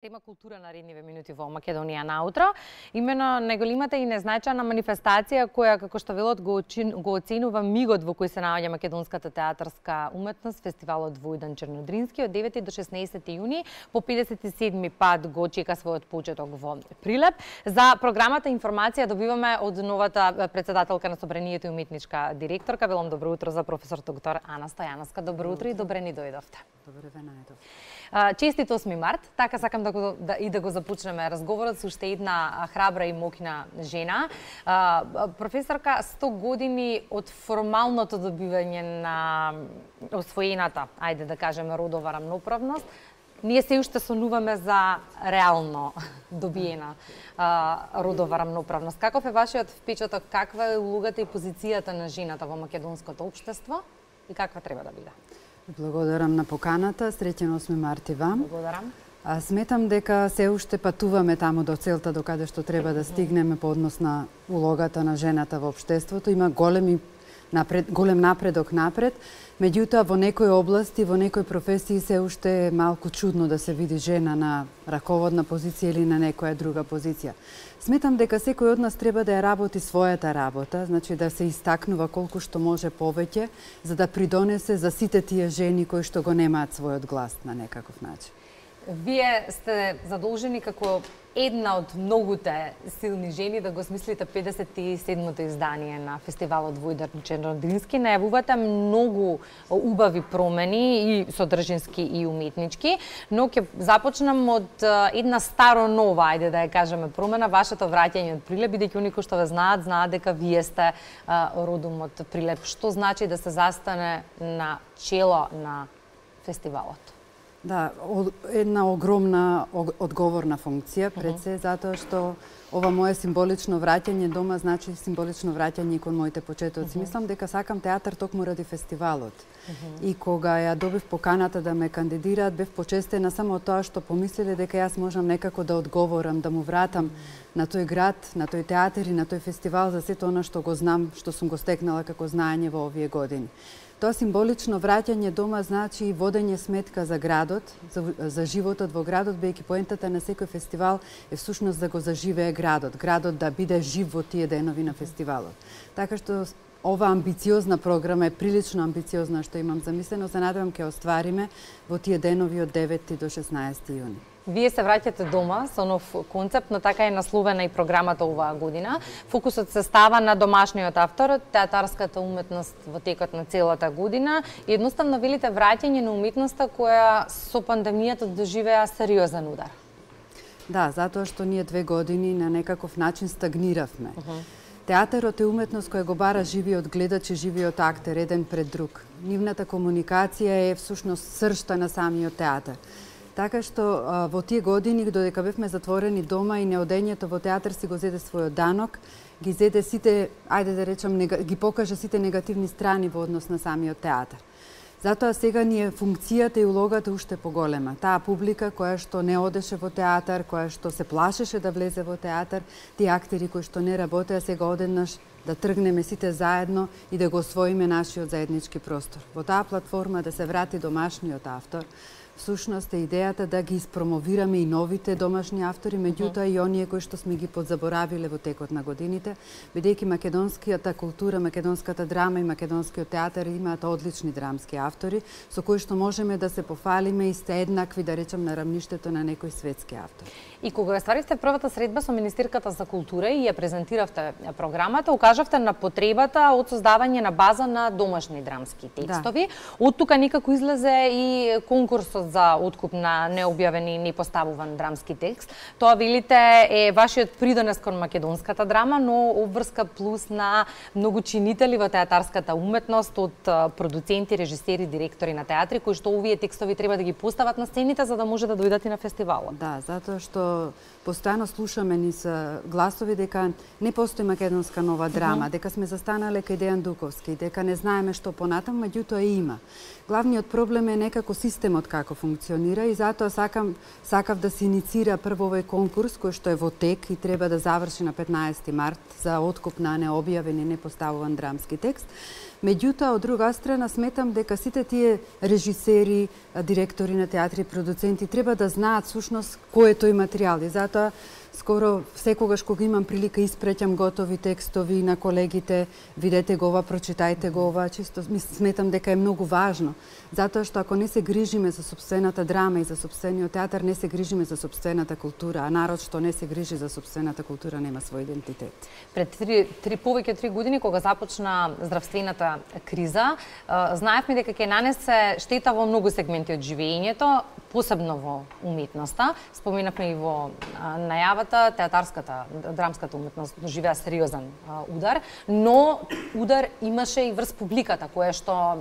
Тема култура наредниве минути во Македонија наутро. Имено најголемата и незначајна манифестација која, како што велот, го оценува мигот во кој се наоѓа македонската театарска уметност, фестивалот Војдан Чернодрински од 9 до 16 јуни по 57 пат го чека својот почеток во Прилеп. За програмата информација добиваме од новата претседателка на Собранието и уметничка директорка. Велам добро утро за професор доктор Ана Стојановска. Добро утро и добре ни дојдовте. Добре ве најдов. Честит 8 март, така сакам да го започнеме разговорот со уште една храбра и моќна жена. Професорка, 100 години од формалното добивање на освоената, ајде да кажеме, родова рамноправност, ние се уште сонуваме за реално добиена родова рамноправност. Каков е вашиот впечаток, каква е улогата и позицијата на жената во македонското општество и каква треба да биде? Благодарам на поканата. Среќен 8 март и вам. Благодарам. Сметам дека се уште патуваме таму до целта до каде што треба да стигнеме по однос на улогата на жената во општеството. Има голем напредок напред, меѓутоа во некои области, во некои професии се уште е малку чудно да се види жена на раководна позиција или на некоја друга позиција. Сметам дека секој од нас треба да ја работи својата работа, значи да се истакнува колку што може повеќе, за да придонесе за сите тие жени кои што го немаат својот глас на некаков начин. Вие сте задолжени како една од многуте силни жени да го смислите 57-то издание на фестивалот Војдан Чернодрински. Најавувате многу убави промени и содржински и уметнички, но ќе започнам од една старо нова, ајде да ја кажеме, промена, вашето враќање од Прилеп, бидејќи оние кои што ве знаат дека вие сте родом од Прилеп. Што значи да се застане на чело на фестивалот? Да, една огромна одговорна функција пред се, затоа што ова мое символично враќање дома значи символично враќање кон моите почетоци. Мислам дека сакам театар токму ради фестивалот. И кога ја добив поканата да ме кандидираат, бев почестена само од тоа што помислиле дека јас можам некако да одговорам, да му вратам на тој град, на тој театар и на тој фестивал за сето она што го знам, што сум го стекнала како знаење во овие години. Тоа символично враќање дома значи и водење сметка за градот, за животот во градот, бејќи поентата на секој фестивал е всушност да го заживее градот да биде жив во тие денови на фестивалот. Така што ова амбициозна програма е прилично амбициозна што имам замислено, се надевам ќе оствариме во тие денови од 9 до 16 јуни. Вие се враќате дома со нов концепт, но така е насловена и програмата оваа година. Фокусот се става на домашниот автор, театарската уметност во текот на целата година и едноставно велите враќање на уметноста која со пандемијата доживеа сериозен удар. Да, затоа што ние 2 години на некаков начин стагниравме. Театарот е уметност која го бара живиот гледач и живиот актер еден пред друг. Нивната комуникација е всушност сршта на самиот театар. Така што во тие години, додека бевме затворени дома и неодењето во театар си го зеде својот данок, ги зеде сите, ајде да речам, ги покажа сите негативни страни во однос на самиот театар. Затоа сега ни е функцијата и улогата уште поголема. Таа публика која што не одеше во театар, која што се плашеше да влезе во театар, тие актери кои што не работеа, сега одеднаш да тргнеме сите заедно и да го освоиме нашиот заеднички простор. Во таа платформа да се врати домашниот автор, всушност е идејата да ги испромовираме и новите домашни автори, меѓутоа и оние кои што сме ги подзаборавиле во текот на годините, бидејќи македонската култура, македонската драма и македонскиот театар имаат одлични драмски автори, со кои што можеме да се пофалиме и сте еднакви, да речем, на рамништето на некој светски автор. И кога ја стваривте првата средба со Министерката за култура и ја презентиравте програмата, укажавте на потребата од создавање на база на домашни драмски текстови. Да. Од тука некако излезе и конкурсот за откуп на необјавен и непоставуван драмски текст. Тоа, велите, е вашиот придонес кон македонската драма, но обврска плюс на многу чинители во театарската уметност, од продуценти, режисери, директори на театри, кои што овие текстови треба да ги постават на сцените за да може да дојдат и на фестивалот. Да, затоа што постојано слушаме ни се гласови дека не постои македонска нова драма, дека сме застанале кај Дејан Дуковски, дека не знаеме што понатаму, меѓутоа има. Главниот проблем е некако системот каков функционира и затоа сакав да се иницира прво овој конкурс кој што е во тек и треба да заврши на 15 март за откуп на необјавен и непоставуван драмски текст. Меѓутоа, од друга страна, сметам дека сите тие режисери, директори на театри, продуценти треба да знаат сушност кој е тој материјал. И затоа скоро секогаш кога имам прилика испреќам готови текстови на колегите, видете го ова, прочитајте го ова, чисто сметам дека е многу важно. Затоа што ако не се грижиме за сопствената драма и за сопствениот театар, не се грижиме за сопствената култура, а народ што не се грижи за сопствената култура нема свој идентитет. Пред повеќе 3 години кога започна здравствената криза, знаевме дека ќе нанесе штета во многу сегменти од живеењето, посебно во уметноста. Споменавме и во најавата, театарската, драмската уметност доживеа сериозен удар, но удар имаше и врз публиката, која што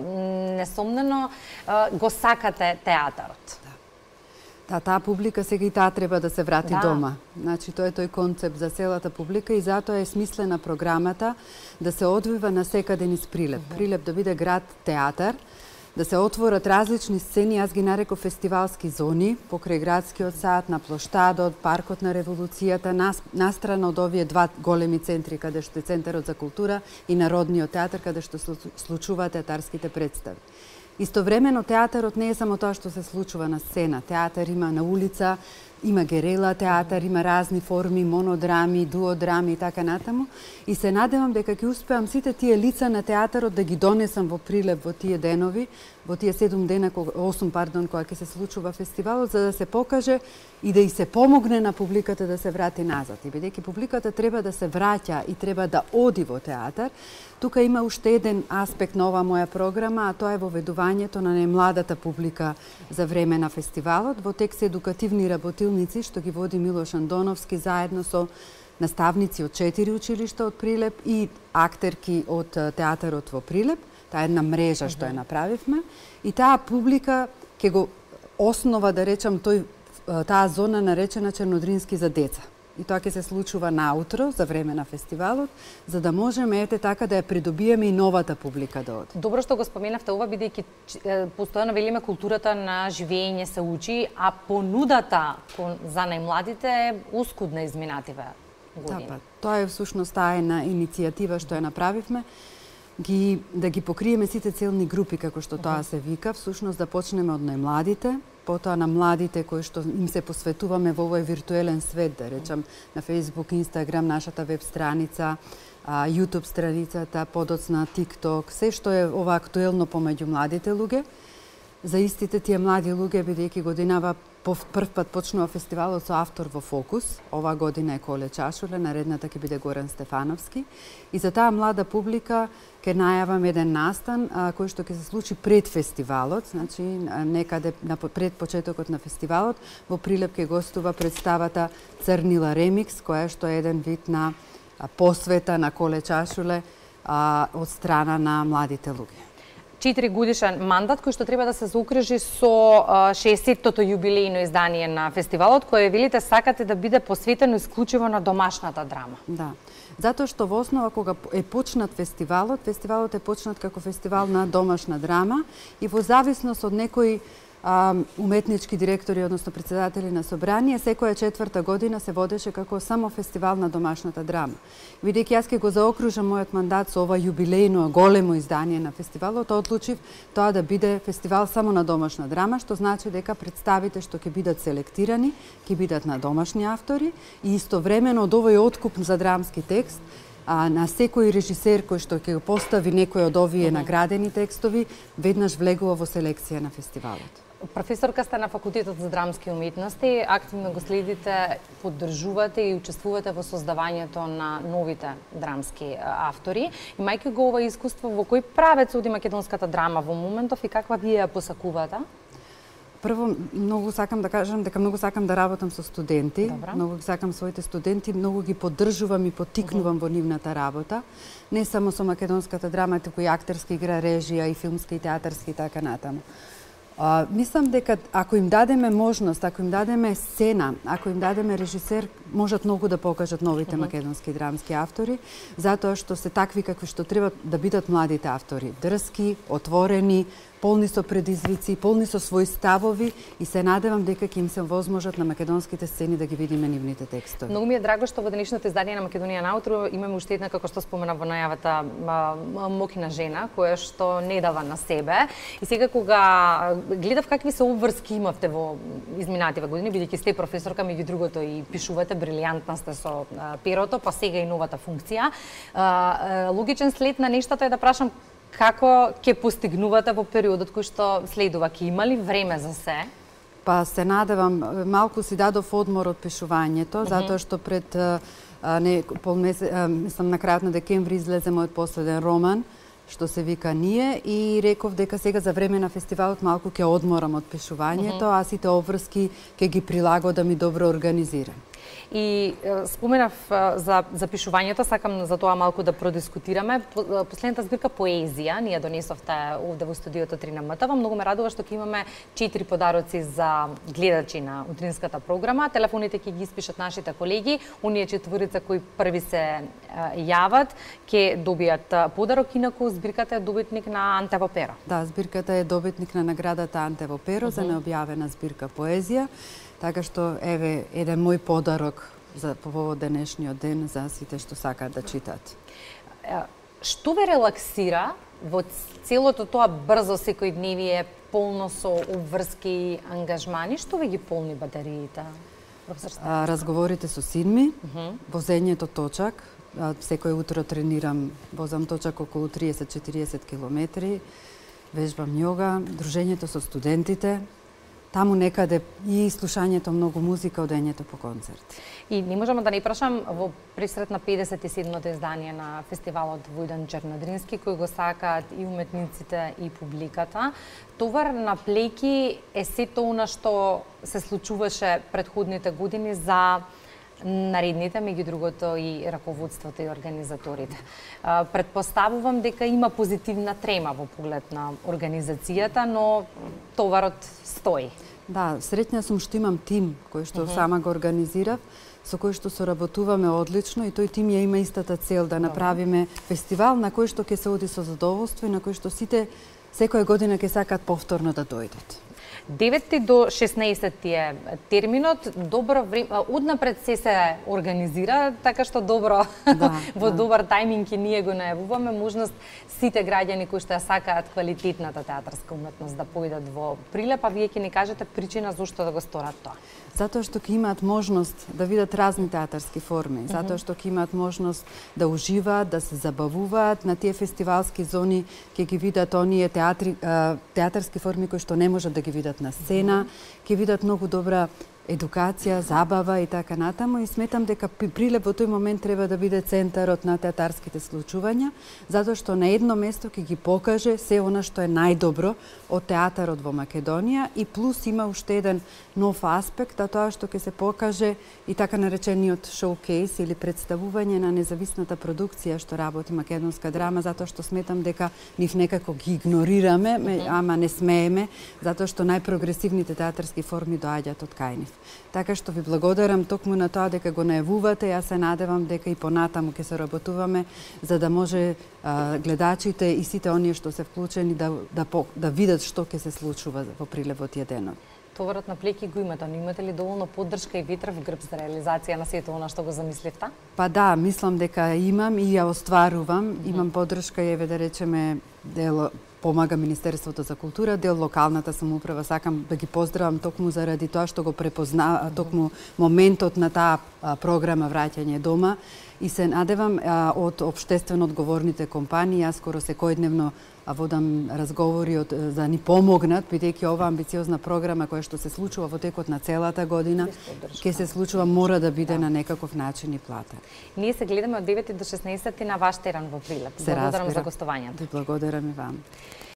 несомнено го сакате театарот. Да, таа публика сега и таа треба да се врати дома. Значи, тоа е тој концепт за целата публика и затоа е смислена програмата да се одвива на секаде низ Прилеп. Прилеп да биде град театар, да се отворат различни сцени, јас ги нареков фестивалски зони, покрај градскиот сад, на плоштадот, паркот на револуцијата, настрана од овие два големи центри, каде што е Центарот за култура и Народниот театар, каде што случуваат театарските представи. Истовремено театарот не е само тоа што се случува на сцена. Театар има на улица, има герела театар, има разни форми, монодрами, дуодрами и така натаму. И се надевам дека ќе успеам сите тие лица на театарот да ги донесам во Прилеп во тие денови, во тие 8 дена кога ќе се случува фестивалот, за да се покаже и да и се помогне на публиката да се врати назад. И бидејќи публиката треба да се враќа и треба да оди во театар, тука има уште еден аспект на оваа моја програма, а тоа е воведувањето на најмладата публика за време на фестивалот во текст едукативни работилници што ги води Милош Андоновски заедно со наставници од 4 училишта од Прилеп и актерки од театарот во Прилеп. Таа една мрежа што ја направивме и таа публика ќе го основа, да речам, таа зона наречена Чернодрински за деца. И тоа ќе се случува наутро за време на фестивалот, за да можеме така да ја придобиеме и новата публика да оди. Добро што го споменавте ова, бидејќи постојано велиме културата на живење се учи, а понудата за најмладите е оскудна изминативе години. Да, тоа е всушност таа една иницијатива што ја направивме, да ги покриеме сите целни групи, како што тоа се вика, всушност да почнеме од најмладите, потоа на младите кои што им се посветуваме во овој виртуелен свет, да речам, на Facebook, Instagram, нашата веб страница, YouTube страницата, подоцна TikTok, се што е ова актуелно помеѓу младите луѓе. За истите тие млади луѓе, бидејќи годинава прв пат почнува фестивалот со автор во фокус. Ова година е Коле Чашуле, наредната ќе биде Горан Стефановски. И за таа млада публика ќе најавам еден настан кој што ќе се случи пред фестивалот, значи некаде пред почетокот на фестивалот, во Прилеп ќе гостува представата Црнила Ремикс, која што е еден вид на посвета на Коле Чашуле од страна на младите луѓе. 4 годишен мандат кој што треба да се заокружи со 60-тото јубилејно издание на фестивалот, кој велите сакате да биде посветено исклучиво на домашната драма. Да. Затоа што во основа кога е почнат фестивалот е почнат како фестивал на домашна драма и во зависност од некои уметнички директори, односно председатели на собрание, секоја 4-та година се водеше како само фестивал на домашната драма. Бидејќи јас ќе го заокружам мојот мандат со ова јубилејно големо издание на фестивалот, одлучив тоа да биде фестивал само на домашна драма, што значи дека представите што ќе бидат селектирани, ќе бидат на домашни автори и истовремено од овој откуп за драмски текст на секој режисер кој што ќе го постави некој од овие наградени текстови, веднаш влегува во селекција на фестивалот. Професорка сте на Факултетот за драмски уметности, активно го следите, поддржувате и учествувате во создавањето на новите драмски автори. Имајќи го ова искуство, во кој правец оди македонската драма во моментов и каква вие ја посакувате? Прво, многу сакам да кажам дека многу сакам да работам со студенти. Добра. Многу сакам своите студенти, многу ги поддржувам и поттикнувам во нивната работа. Не само со македонската драма, туку и актерска игра, режија, и филмска, и театарска и така натаму. Мислам дека ако им дадеме можност, ако им дадеме сцена, ако им дадеме режисер, можат многу да покажат новите македонски драмски автори, затоа што се такви какви што треба да бидат младите автори. Дрски, отворени, полни со предизвици, полни со своји ставови и се надевам дека ќе им се возможат на македонските сцени да ги видиме нивните текстови. Многу ми е драго што во денешното издание на Македонија наутро имаме уште една, како што спомена во најавата, мокина жена, која што не дава на себе. И сега кога гледав какви се обврски имавте во изминативе години, бидејќи сте професорка, меѓу другото и пишувате, брилијантна сте со перото, па сега и новата функција. Логичен след на нештата е да прашам како ќе постигнувате во периодот кој што следува? Ќе има ли време за се? Па се надевам, малку си дадов одмор од пишувањето, затоа што пред мислам на крајот на декември излезе мојот последен роман, што се вика Ние, и реков дека сега за време на фестивалот малку ќе одморам од пишувањето, а сите обврски ќе ги прилагодам и добро организирам. И споменав за пишувањето, сакам за тоа малку да продискутираме. Последната збирка Поезија, ние донесовте овде во студиото 3 на МТВ. Многу ме радува што ќе имаме 4 подароци за гледачи на утринската програма. Телефоните ќе ги испишат нашите колеги. Оние четворица кои први се јават ќе добијат подарок, инаку збирката е добитник на Антево Перо. Да, збирката е добитник на наградата Антево Перо за необјавена збирка Поезија. Така што, еве, еден мој подарок за повод денешниот ден за сите што сакаат да читаат. Што ве релаксира во целото тоа брзо секојдневие, полно со обврски и ангажмани? Што ве ги полни батериите? Разговорите со син ми, возењето точак. Секој утро тренирам, возам точак околу 30-40 километри, вежбам јога, дружењето со студентите, таму некаде и слушањето многу музика, одењето по концерт. И не можам да не прашам во присрет на 57-то издание на фестивалот Војдан Чернадрински, кој го сакаат и уметниците и публиката. Товар на плејки е сето она што се случуваше предходните години за наредните, меѓу другото и раководството и организаторите. Предпоставувам дека има позитивна трема во поглед на организацијата, но товарот стои. Да, среќна сум што имам тим кој што сама го организирав, со кој што соработуваме одлично и тој тим ја има истата цел да направиме фестивал на кој што ќе се оди со задоволство и на кој што сите секоја година ќе сакаат повторно да дојдат. 9 до 16 е терминот, добро време, однапред се организира, така што добро, во добар тајминг и ние го најавуваме можност сите граѓани кои што ја сакаат квалитетната театарска уметност да појдат во Прилеп, а вие ќе ни кажете причина зошто да го сторат тоа. Затоа што ќе имаат можност да видат разни театарски форми, затоа што ќе имаат можност да уживаат, да се забавуваат на тие фестивалски зони, ќе ги видат оние театарски форми кои што не можат да ги видат на сцена, ќе видат многу добра едукација, забава и така натаму, и сметам дека Прилеп во тој момент треба да биде центарот на театарските случувања, затоа што на едно место ќе ги покаже се она што е најдобро од театарот во Македонија, и плюс има уште еден нов аспект, а тоа што ќе се покаже и така наречениот шоукейс или представување на независната продукција што работи македонска драма, затоа што сметам дека нив некако ги игнорираме, ама не смееме, затоа што најпрогресивните театарски форми доаѓаат од кај нив. Така што ви благодарам токму на тоа дека го најавувате, јас се надевам дека и понатаму ќе се работуваме за да може гледачите и сите оние што се вклучени да видат што ќе се случува во Прилеп во тие денот. Товарот на плејки го имате, но имате ли доволно поддршка и ветров грб за реализација на сето она што го замисливте? Па да, мислам дека имам и ја остварувам. Имам поддршка, еве да речеме, дел помага Министерството за култура, дел локалната самоуправа. Сакам да ги поздравам токму заради тоа што го препознаа токму моментот на таа програма Враќање дома, и се надевам од општествено одговорните компании, јас скоро секојдневно водам разговори за ни помогнат, бидејќи ова амбициозна програма која што се случува во текот на целата година, ќе се случува, мора да биде на некаков начин и платен. Ние се гледаме од 9 до 16 на ваш терен во Прилеп. Благодарам за гостувањето. Благодарам и вам.